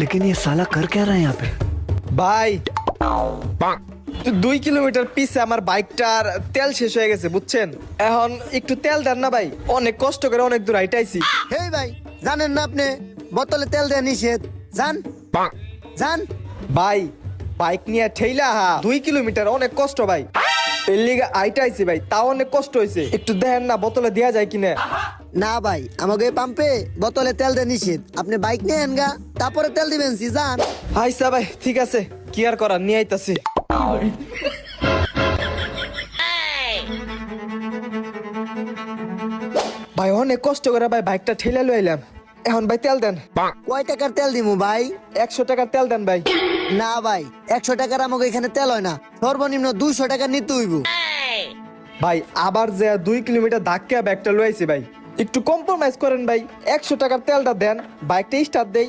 लेकिन ये साला कर क्या रहा है यहाँ पे? ভাই 2 কিলোমিটার পিছে আমার বাইকটার তেল শেষ হয়ে গেছে বুঝছেন, এখন একটু তেল দেন না ভাই, অনেক কষ্ট করে অনেক দূর হাইটাইছি। হেই ভাই, জানেন না আপনি বোতলে তেল দেয়া নিষেধ? যান যান। ভাই বাইক নিয়ে ঠেইলা 2 কিলোমিটার অনেক কষ্ট ভাই, এর লিগে আইটাইছি ভাই, তাও অনেক কষ্ট হয়েছে, একটু দেখেন না বোতলে দেয়া যায় কিনা। না ভাই, আমাকে এই পাম্পে বোতলে তেল দেয়া নিষেধ। আপনি বাইক নিয়ে আন গা, তারপরে তেল দিবেন সি। যান। আইসা ভাই ঠিক আছে, কি আর করার, নিয়ে আইতাছি। ভাই অনেক কষ্ট করে ভাই বাইকটা ঠেলে লইলাম, এখন ভাই তেল দেন। কয় টাকার তেল দিমু ভাই? 100 টাকার তেল দেন ভাই। না ভাই, 100 টাকার আমাকে এখানে তেল হয় না, সর্বনিম্ন 200 টাকা নিতে হইব। ভাই আবার যে 2 কিলোমিটার ধাক্কা ব্যাগটা লইছি ভাই, একটু কম্প্রোমাইজ করেন ভাই, 100 টাকার তেলটা দেন, বাইকটা স্টার্ট দেই।